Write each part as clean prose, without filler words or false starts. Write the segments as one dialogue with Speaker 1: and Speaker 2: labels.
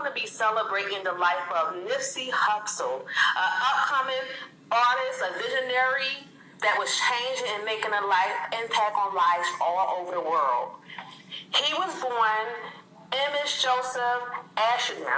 Speaker 1: going to be celebrating the life of Nipsey HUSSLE, an upcoming artist, a visionary that was changing and making a life impact on lives all over the world. He was born Emmett Joseph Ashton,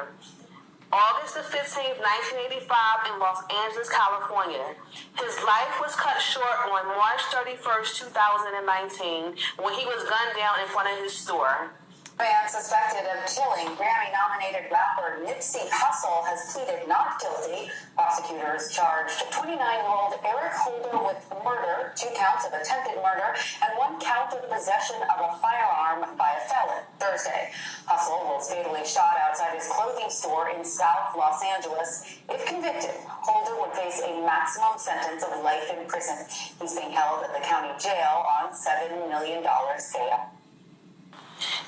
Speaker 1: August the 15th, 1985 in Los Angeles, California. His life was cut short on March 31st, 2019 when he was gunned down in front of his store.
Speaker 2: Man suspected of killing Grammy-nominated rapper Nipsey HUSSLE has pleaded not guilty. Prosecutors charged 29-year-old Eric Holder with murder, 2 counts of attempted murder, and 1 count of possession of a firearm by a felon Thursday. HUSSLE was fatally shot outside his clothing store in South Los Angeles. If convicted, Holder would face a maximum sentence of life in prison. He's being held at the county jail on $7 million bail.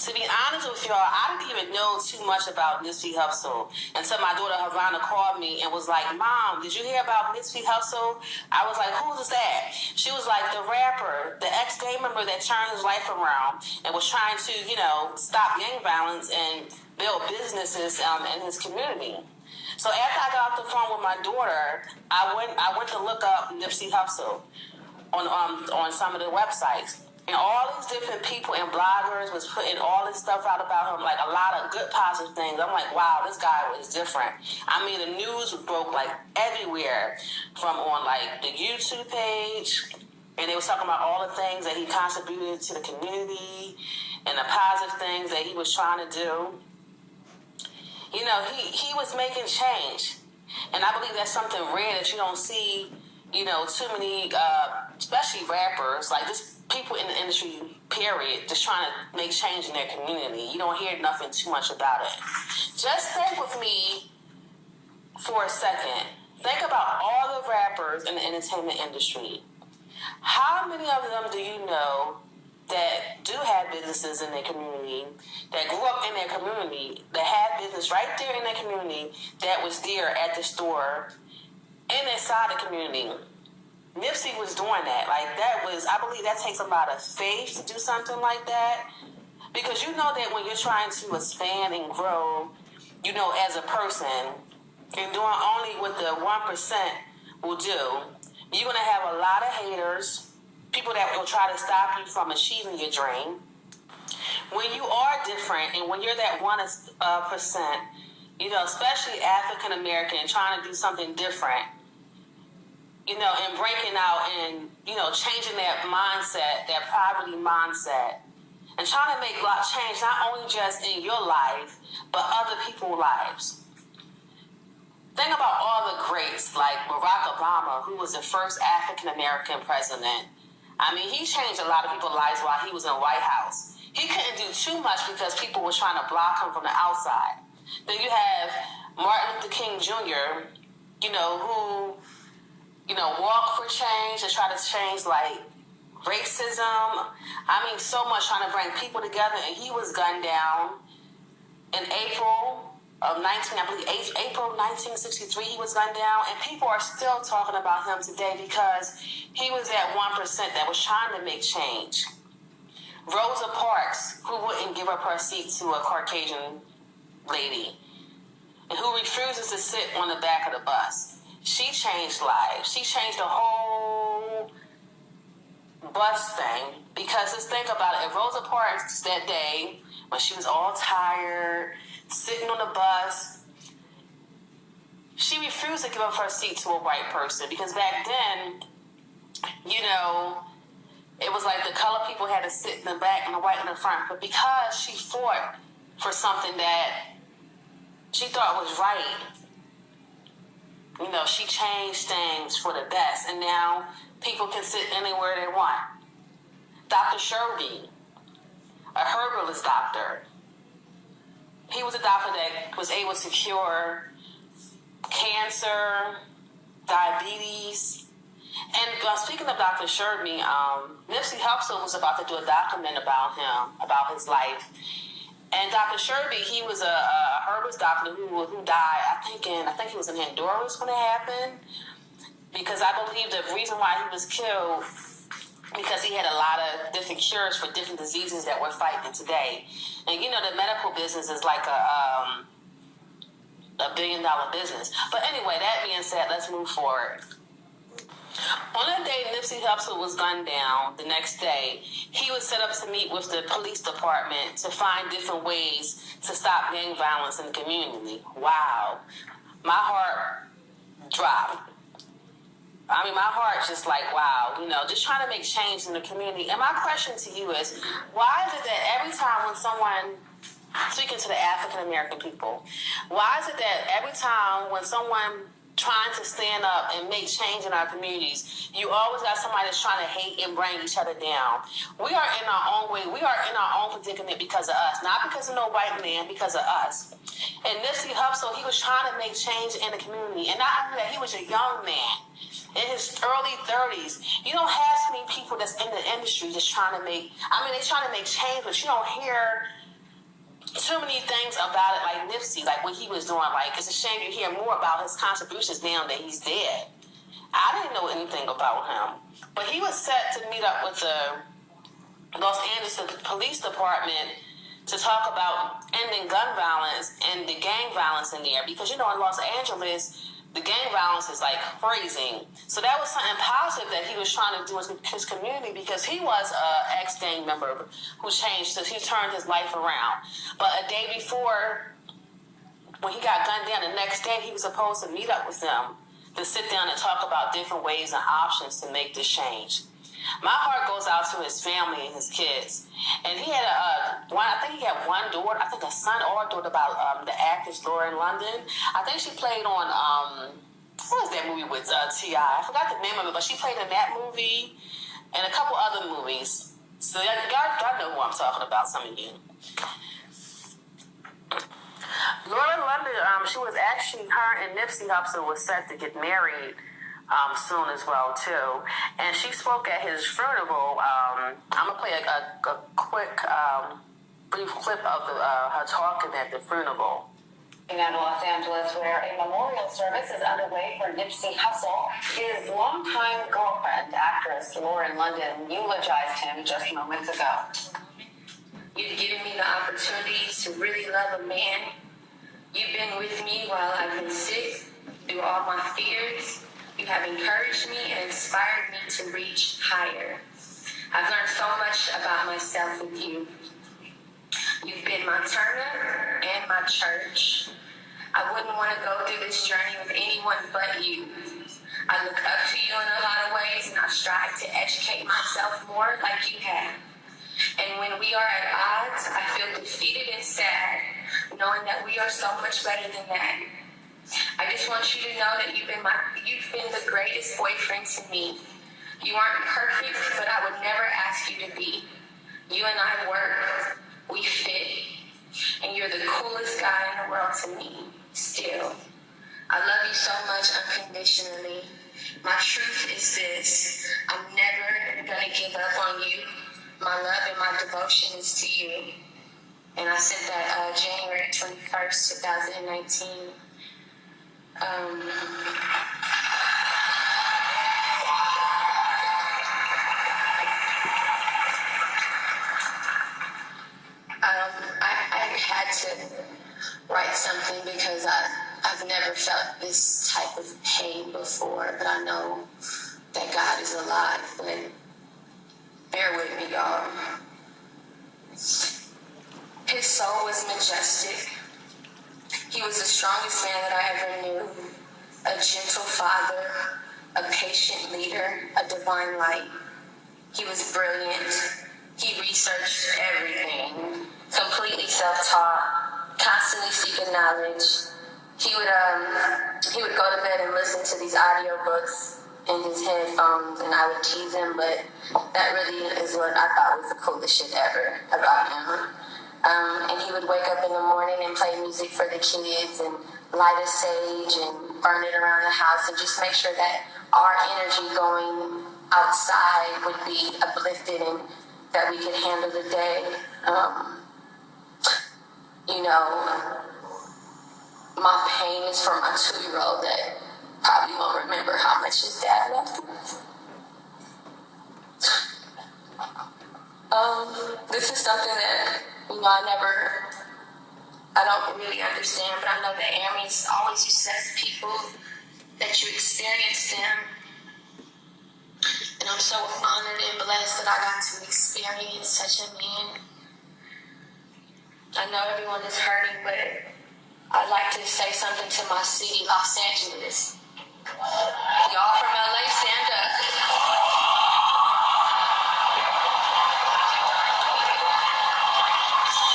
Speaker 1: To be honest with y'all, I didn't even know too much about Nipsey HUSSLE until my daughter Havana called me and was like, "Mom, did you hear about Nipsey HUSSLE?" I was like, "Who is that?" She was like, "The rapper, the ex-gang member that turned his life around and was trying to, stop gang violence and build businesses in his community." So after I got off the phone with my daughter, I went to look up Nipsey HUSSLE on some of the websites. And all these different people and bloggers was putting all this stuff out about him, like a lot of good positive things. I'm like, wow, this guy was different. I mean, the news broke like everywhere, from on like the YouTube page, and they was talking about all the things that he contributed to the community and the positive things that he was trying to do. He was making change, and I believe that's something rare that you don't see, too many, especially rappers, like just people in the industry, period, just trying to make change in their community. You don't hear nothing too much about it. Just think with me for a second. Think about all the rappers in the entertainment industry. How many of them do you know that do have businesses in their community, that grew up in their community, that had business right there in their community, that was there at the store, and inside the community? Nipsey was doing that. I believe that takes a lot of faith to do something like that. Because you know that when you're trying to expand and grow, as a person, and doing only what the 1% will do, you're going to have a lot of haters, people that will try to stop you from achieving your dream. When you are different and when you're that 1%, especially African American, trying to do something different, and breaking out and, changing that mindset, that poverty mindset, and trying to make a lot of change, not only just in your life, but other people's lives. Think about all the greats like Barack Obama, who was the first African-American president. I mean, he changed a lot of people's lives while he was in the White House. He couldn't do too much because people were trying to block him from the outside. Then you have Martin Luther King Jr., who walk for change and try to change like racism. I mean, so much trying to bring people together. And he was gunned down in April of 1963. He was gunned down, and people are still talking about him today because he was that 1% that was trying to make change. Rosa Parks, who wouldn't give up her seat to a Caucasian lady, and who refuses to sit on the back of the bus. She changed lives. She changed the whole bus thing. Because let's think about it. If Rosa Parks that day, when she was all tired, sitting on the bus, she refused to give up her seat to a white person. Because back then, it was like the colored people had to sit in the back and the white in the front. But because she fought for something that she thought was right, she changed things for the best, and now people can sit anywhere they want. Dr. Sherby, a herbalist doctor, he was a doctor that was able to cure cancer, diabetes. And speaking of Dr. Sherby, Nipsey HUSSLE was about to do a document about him, about his life. And Dr. Sherby, he was a herbalist doctor who died, I think he was in Honduras when it happened. Because I believe the reason why he was killed, because he had a lot of different cures for different diseases that we're fighting today. And the medical business is like a $1 billion business. But anyway, that being said, let's move forward. On that day Nipsey Hussle was gunned down, the next day, he was set up to meet with the police department to find different ways to stop gang violence in the community. Wow. My heart dropped. I mean, my heart just like, wow, just trying to make change in the community. And my question to you is, why is it that every time when someone, speaking to the African American people, why is it that every time when someone trying to stand up and make change in our communities, you always got somebody that's trying to hate and bring each other down? We are in our own way. We are in our own predicament because of us, not because of no white man, because of us. And Nipsey Hussle, he was trying to make change in the community. And not only that, he was a young man in his early 30s. You don't have so many people that's in the industry just trying to make, they're trying to make change, but you don't hear too many things about it like Nipsey, like what he was doing. Like, it's a shame you hear more about his contributions now that he's dead. I didn't know anything about him. But he was set to meet up with the Los Angeles Police Department to talk about ending gun violence and the gang violence in there. Because, in Los Angeles, the gang violence is like freezing. So that was something positive that he was trying to do in his community, because he was an ex-gang member who he turned his life around. But a day before, when he got gunned down, the next day he was supposed to meet up with them to sit down and talk about different ways and options to make this change. My heart goes out to his family and his kids. And he had I think he had one daughter, I think a son or a daughter, about the actress Lauren London. I think she played on, what was that movie with T.I.? I forgot the name of it, but she played in that movie and a couple other movies. So y'all know who I'm talking about, some of you. Lauren London, she was actually, her and Nipsey Hussle was set to get married soon as well too, and she spoke at his funeral. I'm gonna play a quick brief clip of her talking at the funeral.
Speaker 2: In Los Angeles, where a memorial service is underway for Nipsey Hussle, his longtime girlfriend, actress Lauren London, eulogized him just moments ago.
Speaker 3: You've given me the opportunity to really love a man. You've been with me while I've been sick, through all my fears. You have encouraged me and inspired me to reach higher. I've learned so much about myself with you. You've been my turn-up and my church. I wouldn't want to go through this journey with anyone but you. I look up to you in a lot of ways, and I strive to educate myself more like you have. And when we are at odds, I feel defeated and sad, knowing that we are so much better than that. I just want you to know that you've been the greatest boyfriend to me. You aren't perfect, but I would never ask you to be. You and I work, we fit, and you're the coolest guy in the world to me, still. I love you so much unconditionally. My truth is this: I'm never gonna give up on you. My love and my devotion is to you. And I sent that January 21st, 2019. I had to write something because I've never felt this type of pain before, but I know that God is alive. But bear with me, y'all. His soul was majestic. He was the strongest man that I ever knew, a gentle father, a patient leader, a divine light. He was brilliant. He researched everything, completely self-taught, constantly seeking knowledge. He would go to bed and listen to these audiobooks in his headphones, and I would tease him, but that really is what I thought was the coolest shit ever about him. And he would wake up in the morning and play music for the kids and light a sage and burn it around the house and just make sure that our energy going outside would be uplifted and that we could handle the day. My pain is for my 2-year-old that probably won't remember how much his dad loved him. This is something that, I I don't really understand, but I know that Aries always uses people that you experience them. And I'm so honored and blessed that I got to experience such a man. I know everyone is hurting, but I'd like to say something to my city, Los Angeles. Y'all from LA, stand up.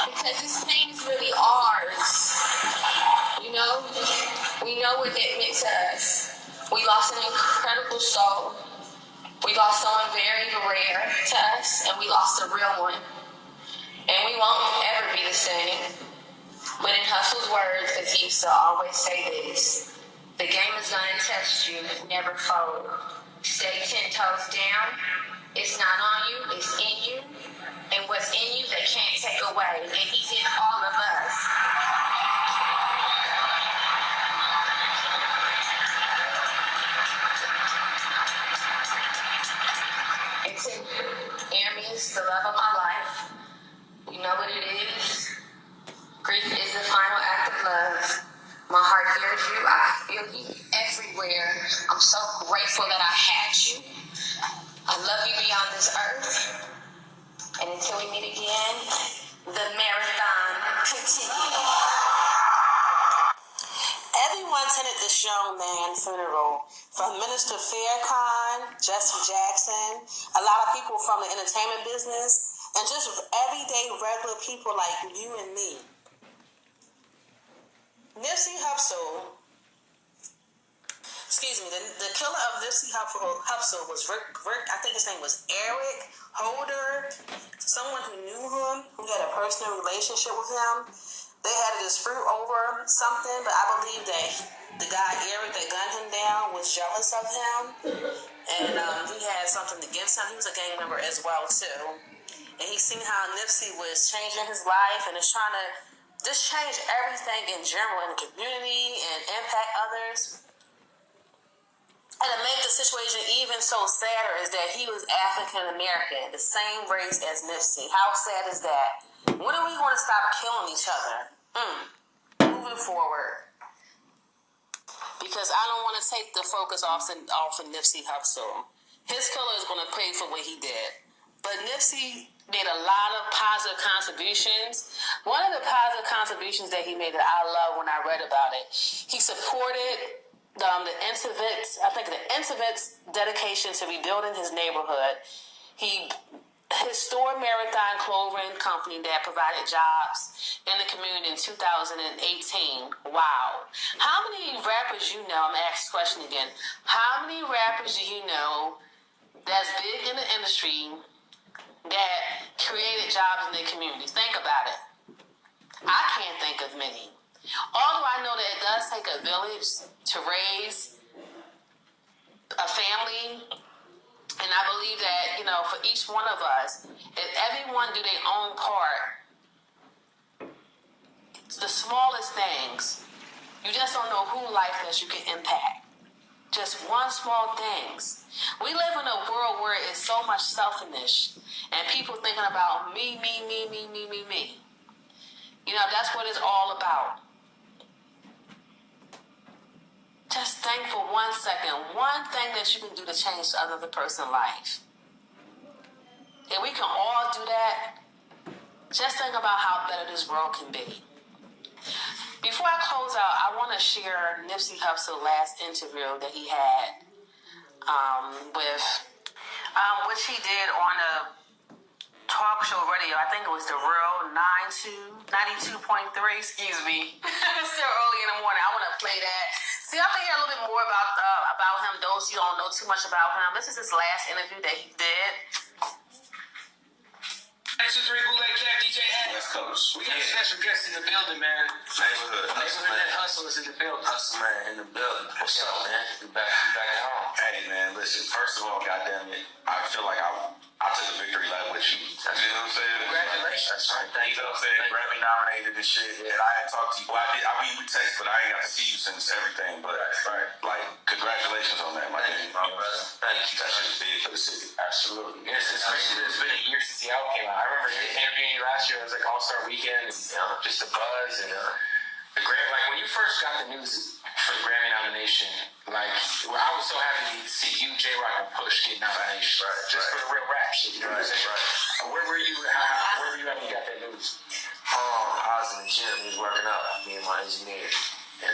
Speaker 3: Because this pain is really ours. You know? We know what it meant to us. We lost an incredible soul. We lost someone very rare to us, and we lost a real one. And we won't ever be the same. But in Hustle's words, because he used to always say this, the game is going to test you, never fold. Stay 10 toes down. It's not on you, it's in you. And what's in you, they can't take away. And he's in all of us. And to Aries, the love of my life, you know what it is. Grief is the final act of love. My heart hears you. I feel you everywhere. I'm so grateful that I had you. I love you beyond this earth. And until we meet again, the marathon continues.
Speaker 1: Everyone attended this young man's funeral, from Minister Farrakhan, Jesse Jackson, a lot of people from the entertainment business, and just everyday regular people like you and me. Nipsey Hussle, the killer of Nipsey Hussle was Rick, I think his name was Eric Holder, someone who knew him, who had a personal relationship with him. They had a dispute over something, but I believe that the guy Eric that gunned him down was jealous of him, and he had something against him. He was a gang member as well too, and he seen how Nipsey was changing his life and is trying to just change everything in general in the community and impact others. And to make the situation even so sadder is that he was African American, the same race as Nipsey. How sad is that? When are we going to stop killing each other? Moving forward. Because I don't want to take the focus off of Nipsey Hussle. His killer is going to pay for what he did. But Nipsey made a lot of positive contributions. One of the positive contributions that he made that I love when I read about it, he supported the Intivit's dedication to rebuilding his neighborhood. His store, Marathon Clothing Company, that provided jobs in the community in 2018. Wow. How many rappers you know, I'm going to ask this question again. How many rappers do you know that's big in the industry that created jobs in their communities? Think about it. I can't think of many. Although I know that it does take a village to raise a family, and I believe that, for each one of us, if everyone do their own part, the smallest things, you just don't know who life that you can impact. Just one small things. We live in a world where it's so much selfishness and people thinking about me. That's what it's all about. Just think for 1 second, one thing that you can do to change another person's life. If we can all do that, just think about how better this world can be. Before I close out, I want to share Nipsey Hussle's last interview that he had which he did on a talk show radio. I think it was the Real 92.3, excuse me. It's still early in the morning. I want to play that. See, I think a little bit more about him, those who don't know too much about him. This is his last interview that he did.
Speaker 4: X3 Bootleg Cat, DJ Adam.
Speaker 5: West Coast.
Speaker 4: We got a special guest in the building, man.
Speaker 5: Neighborhood
Speaker 4: Hustle is in the building.
Speaker 5: Hustle man in the building. What's up, man? You back at home. Hey, man, listen. First of all, goddamn it, I feel like I took a victory lap with you. You know what I'm saying?
Speaker 4: Congratulations.
Speaker 5: That's right. Thank you know what I'm saying? Grammy nominated and shit. And I had talked to you. Well, we text, but I ain't got to see you since everything. But, like, congratulations on that, my dude.
Speaker 4: Thank you, brother. Thank you.
Speaker 5: That shit is big for the city. Absolutely.
Speaker 6: It's crazy that it's been a year since the album came out. I remember interviewing you last year. It was like All-Star Weekend, and just the buzz and the Grammy. Like when you first got the news for the Grammy nomination, like I was so happy to see you, J-Rock, and Push get nominations, just for the real rap shit. You know what I'm saying? Right. Where were you? Where were you at when you got that news?
Speaker 5: I was in the gym. He was working out. Me and my engineer, and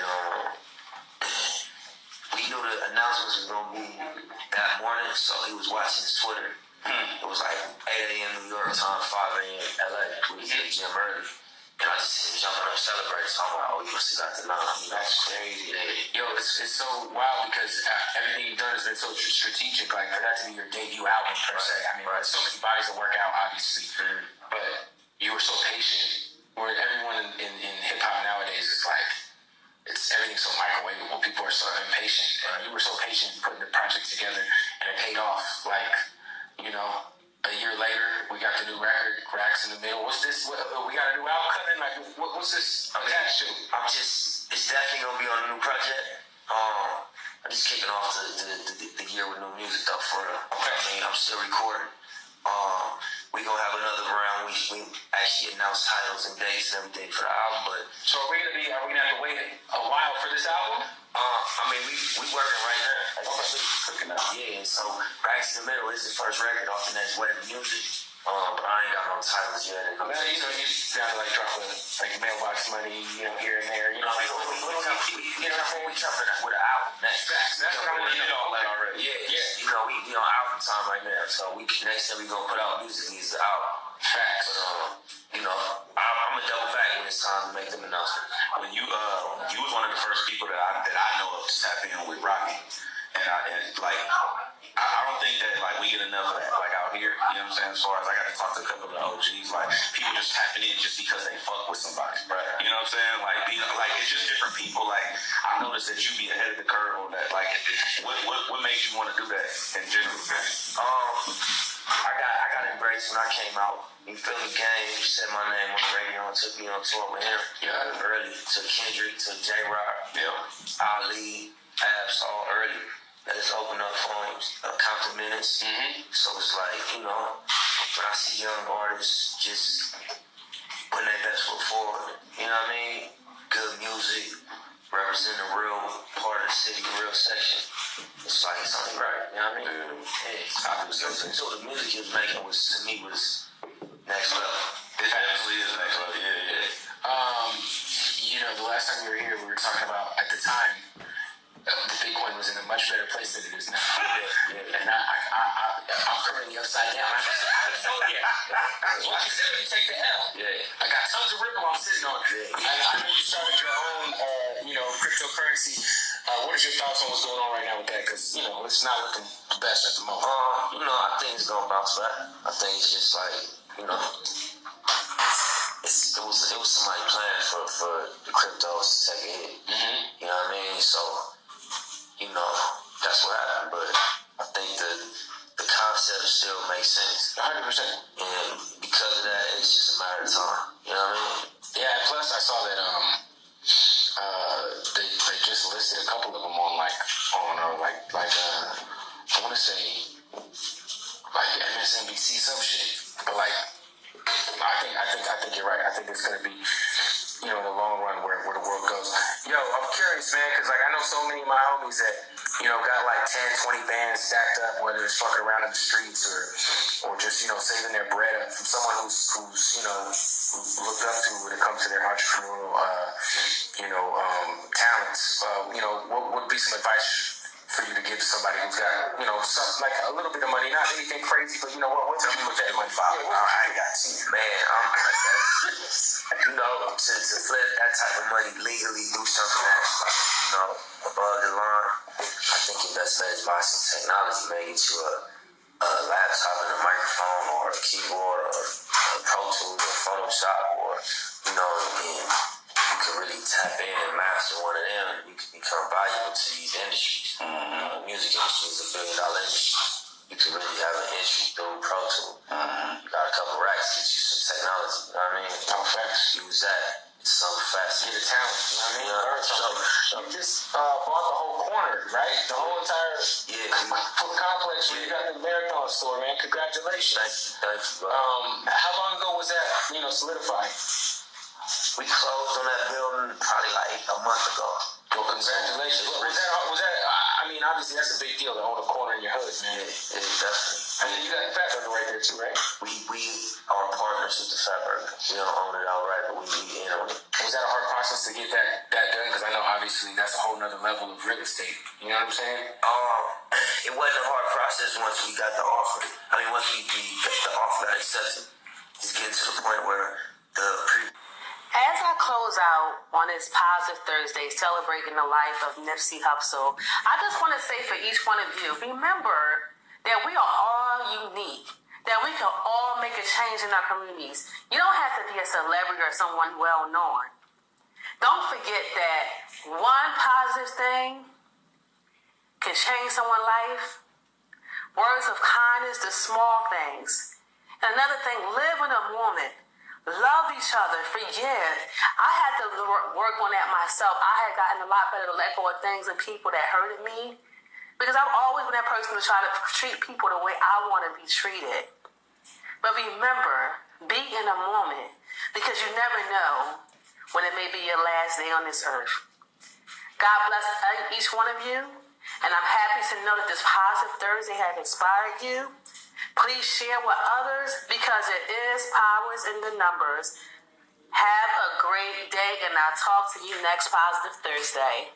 Speaker 5: we knew the announcements was gonna be that morning, so he was watching his Twitter. It was like 8 a.m. New York time, 5 a.m. LA. We was in the gym early. And I just seen him jumping up celebrating. So I'm like, oh, he must have got the nom.
Speaker 6: That's crazy. Yo, it's so wild because everything you've done has been so strategic. Like for that to be your debut album per se. I mean, there's so many bodies to work out, obviously. But you were so patient. Where everyone in hip hop nowadays is like, everything's so microwavable. People are so impatient. And you were so patient putting the project together, and it paid off. Like, you know, a year later, we got the new record, Cracks in the Middle. What's this? We got a new album coming? Like, what's this attached to?
Speaker 5: It's definitely going to be on a new project. I'm just kicking off the year with new music though for real. Okay. I mean, I'm still recording. We going to have another round. We actually announced titles and dates and everything for the album, but...
Speaker 6: So are we going to have to wait a while for this album?
Speaker 5: I mean, we working right now. Cooking up. Yeah, so Cracks in the Middle is the first record off the next wave of music. But I ain't got no titles yet. And
Speaker 6: well, you know, you gotta like drop mailbox money, you know, here and there. You know, like
Speaker 5: we jumping with an album next.
Speaker 6: That's what I want to know already.
Speaker 5: Yeah. You know, we on album time right now. So next thing we gonna put out music is the album.
Speaker 6: Facts.
Speaker 5: But you know, I'm gonna double back when it's time to make them announcements.
Speaker 7: When you was one of the first people that I know of to tap in with Rocky, and I don't think that like we get enough of that like out here. You know what I'm saying? As far as I got to talk to a couple of the OGs, like people just tapping in just because they fuck with somebody. Right. You know what I'm saying? Like it's just different people. Like I noticed that you be ahead of the curve on that. Like what made you want to do that in general?
Speaker 5: I got embraced when I came out. You feel me? Game said my name on the radio and took me on tour with him. Yeah. Early to Kendrick, to J-Rock, Ali, Abs, all early. That is open up for him, count the minutes. So it's like, you know, when I see young artists just putting their best foot forward, you know what I mean? Good music, representing the real part of the city, real section. It's like it's only right, you know what I mean? So the music he was making was, to me, was next level.
Speaker 7: It absolutely is next level, yeah.
Speaker 6: You know, the last time we were here, we were talking about, at the time, the Bitcoin was in a much better place than it is now. And I'm currently upside down. What you said when you take the L. I got tons of Ripple I'm sitting on. I know you started your own, cryptocurrency. What is your thoughts on what's going on right now with that? Because, you know, it's not looking the best at the moment.
Speaker 5: You know, I think it's going to bounce back. I think it's just like, you know, it was somebody planning for the cryptos to take a hit. You know what I mean? So, you know, that's what happened. But I think the concept still makes sense.
Speaker 6: 100%.
Speaker 5: And because of that, it's just a matter of time. You know what I mean?
Speaker 6: Yeah, and plus I saw that they just listed a couple of them on I want to say like MSNBC some shit. But like I think you're right. I think it's gonna be, you know, in the long run where the world goes. Yo, I'm curious, man, because like I know so many of my homies that, you know, got like 10, 20 bands stacked up, whether it's fucking around in the streets or just, you know, saving their bread up from someone who's you know, looked up to when it comes to their entrepreneurial talents. You know, what would be some advice for you to give to somebody who's got, you know, some, like a little bit of money, not anything crazy, but you know, what to do with that money?
Speaker 5: I got you, man. You know, to flip that type of money legally, do something that's like, you know, above the line. I think your best bet is buy some technology, man. Get you a laptop and a microphone or a keyboard or a Pro Tools or Photoshop or, you know, and you can really tap in and master one of them. You can become valuable to these industries. The music industry is $1 billion industry. You can really have an entry through Pro Tools. You got a couple racks, get you some technology. You know what I mean?
Speaker 6: Oh, facts.
Speaker 5: Use that. some facet.
Speaker 6: Get a talent, you know what I mean?
Speaker 5: Yeah,
Speaker 6: Learn something. You just bought the whole corner, right? The whole entire complex where you got the marathon store, man. Congratulations.
Speaker 5: Thank you, bro.
Speaker 6: How long ago was that, solidified?
Speaker 5: We closed on that building probably like a month ago.
Speaker 6: Well, congratulations. Was that, obviously that's a big deal to own a corner in your hood, man.
Speaker 5: Yeah, definitely.
Speaker 6: I mean, you got the Fat Burger right there too, right?
Speaker 5: We are partners with the Fat Burger. We don't own it outright, but we in on it.
Speaker 6: Was that a hard process to get that done? Because I know obviously that's a whole nother level of real estate. You know what I'm saying?
Speaker 5: It wasn't a hard process once we got the offer. Once the offer got accepted. It's getting to the point where
Speaker 1: As I close out on this Positive Thursday, celebrating the life of Nipsey Hussle, I just want to say for each one of you, remember that we are all unique, that we can all make a change in our communities. You don't have to be a celebrity or someone well-known. Don't forget that one positive thing can change someone's life. Words of kindness, the small things. And another thing, live in a moment. Love each other for years. I had to work on that myself. I had gotten a lot better to let go of things and people that hurted me. Because I've always been that person to try to treat people the way I want to be treated. But remember, be in a moment. Because you never know when it may be your last day on this earth. God bless each one of you. And I'm happy to know that this Positive Thursday has inspired you. Please share with others because it is powers in the numbers. Have a great day, and I'll talk to you next Positive Thursday.